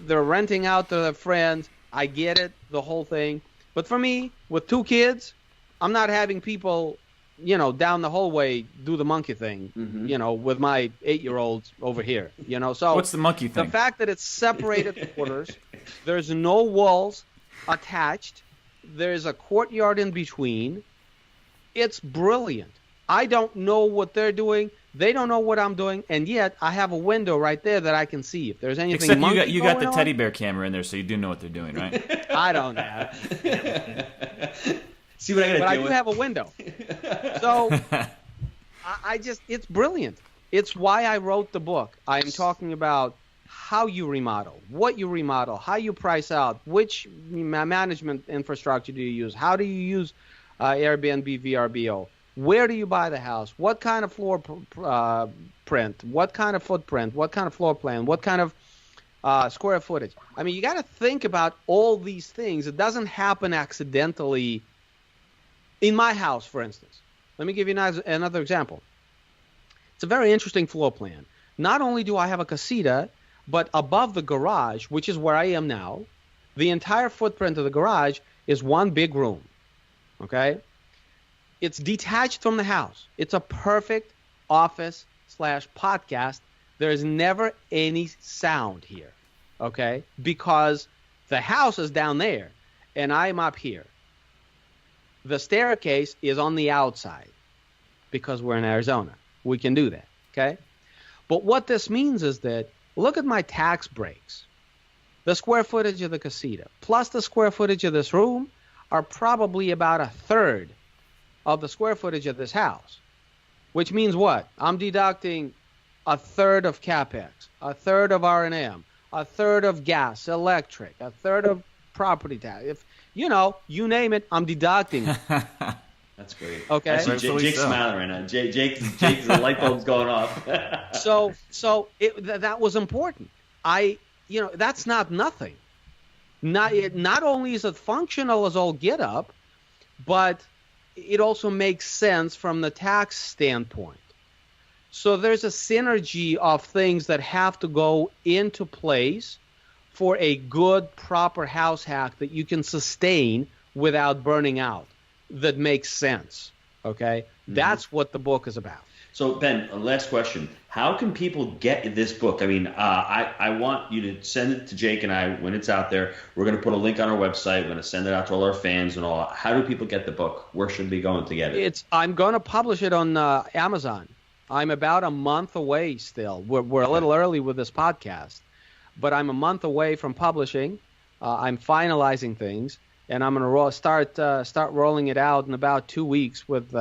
They're renting out to their friends. I get it, the whole thing. But for me, with 2 kids, I'm not having people down the hallway do the monkey thing, with my 8-year-olds over here, So what's the monkey thing? The fact that it's separated quarters, there's no walls attached, there's a courtyard in between. It's brilliant. I don't know what they're doing. They don't know what I'm doing, and yet I have a window right there that I can see if there's anything. Except you got the teddy bear camera in there, so you do know what they're doing, right? I don't know. See what I got to do? But I do have a window. So it's brilliant. It's why I wrote the book. I'm talking about how you remodel, what you remodel, how you price out, which management infrastructure do you use, how do you use Airbnb, VRBO. Where do you buy the house? What kind of floor print? What kind of footprint? What kind of floor plan? What kind of square footage? I mean, you got to think about all these things. It doesn't happen accidentally. In my house, for instance, let me give you another example. It's a very interesting floor plan. Not only do I have a casita, but above the garage, which is where I am now, the entire footprint of the garage is one big room. Okay? It's detached from the house. It's a perfect office/podcast. There's never any sound here, okay? Because the house is down there, and I'm up here. The staircase is on the outside because we're in Arizona. We can do that, okay? But what this means is that, look at my tax breaks. The square footage of the casita plus the square footage of this room are probably about a third of the square footage of this house, which means what? I'm deducting a third of CapEx, a third of R&M, a third of gas, electric, a third of property tax. If you name it, I'm deducting. That's great. Okay. Jake's smiling right now. Jake's the light bulb's going off. So that was important. That's not nothing. Not only is it functional as all get up, but it also makes sense from the tax standpoint. So there's a synergy of things that have to go into place for a good, proper house hack that you can sustain without burning out, that makes sense. Okay? Mm-hmm. That's what the book is about. So, Ben, last question. How can people get this book? I mean, I want you to send it to Jake and I when it's out there. We're going to put a link on our website. We're going to send it out to all our fans and all. How do people get the book? Where should we go to get it? I'm going to publish it on Amazon. I'm about a month away still. We're a little early with this podcast, but I'm a month away from publishing. I'm finalizing things, and I'm going to start rolling it out in about 2 weeks with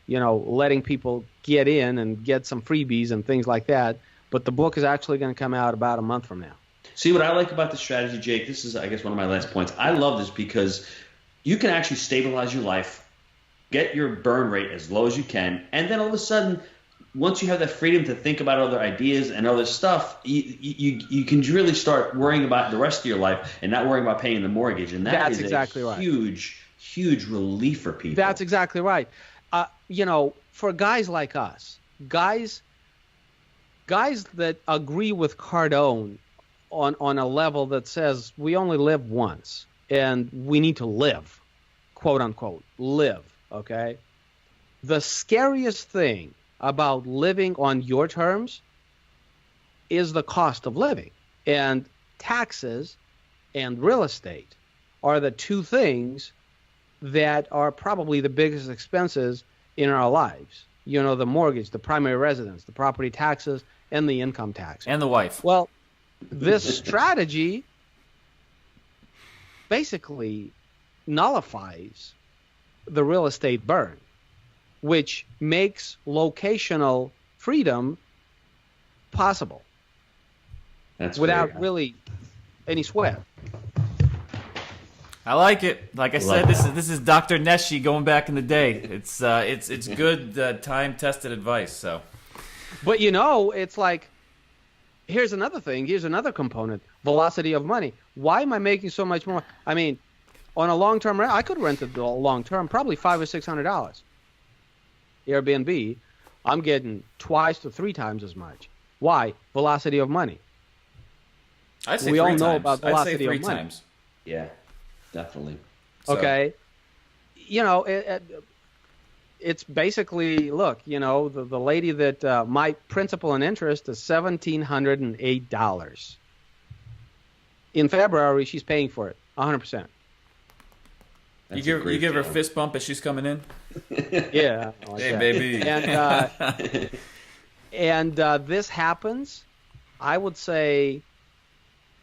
letting people get in and get some freebies and things like that. But the book is actually going to come out about a month from now. See, what I like about the strategy, Jake, this is, I guess, one of my last points. I love this because you can actually stabilize your life, get your burn rate as low as you can, and then all of a sudden, once you have that freedom to think about other ideas and other stuff, you can really start worrying about the rest of your life and not worrying about paying the mortgage. And that's exactly right. Huge relief for people. That's exactly right. For guys like us, guys that agree with Cardone on a level that says we only live once and we need to live, quote unquote, live, okay? The scariest thing about living on your terms is the cost of living. And taxes and real estate are the two things that are probably the biggest expenses in our lives. The mortgage, the primary residence, the property taxes, and the income tax. And the wife. Well, this strategy basically nullifies the real estate burn, which makes locational freedom possible. That's without really any sweat. I like it. Like I said, this is Dr. Neshi going back in the day. It's good time-tested advice. So, but it's like, here's another thing. Here's another component: velocity of money. Why am I making so much more? I mean, on a long-term rent, I could rent it long-term, probably $500 or $600. Airbnb, I'm getting twice to 3 times as much. Why? Velocity of money. I'd say we all times. know about velocity of money. Times. Yeah, definitely. Okay. it's basically, look, the lady that my principal and interest is $1,708. In February, she's paying for it 100%. You give her a fist bump as she's coming in? Yeah. Like hey, that. baby. And this happens, I would say,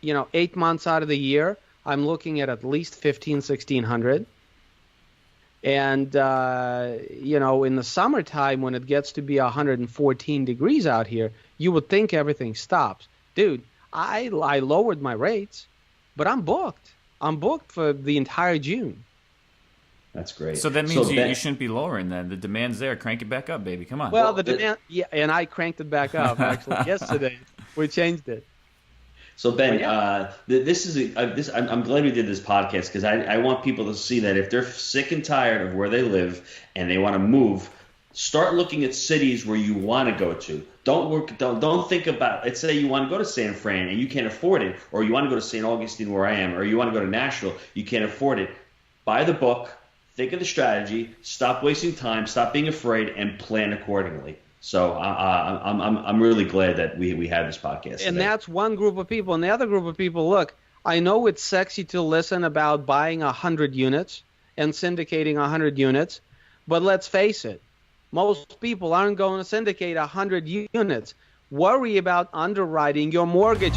8 months out of the year, I'm looking at least $1,500, $1,600. And, in the summertime, when it gets to be 114 degrees out here, you would think everything stops. Dude, I lowered my rates, but I'm booked. I'm booked for the entire June. That's great. So that means you shouldn't be lowering then. The demand's there. Crank it back up, baby. Come on. Well, the demand, yeah, and I cranked it back up, actually. Yesterday, we changed it. So Ben, I'm glad we did this podcast because I want people to see that if they're sick and tired of where they live and they want to move, start looking at cities where you want to go to. Don't think about. Let's say you want to go to San Fran and you can't afford it, or you want to go to St. Augustine where I am, or you want to go to Nashville, you can't afford it. Buy the book, think of the strategy, stop wasting time, stop being afraid, and plan accordingly. So I'm really glad that we had this podcast today. And that's one group of people. And the other group of people, look, I know it's sexy to listen about buying 100 units and syndicating 100 units, but let's face it, most people aren't going to syndicate 100 units. Worry about underwriting your mortgage.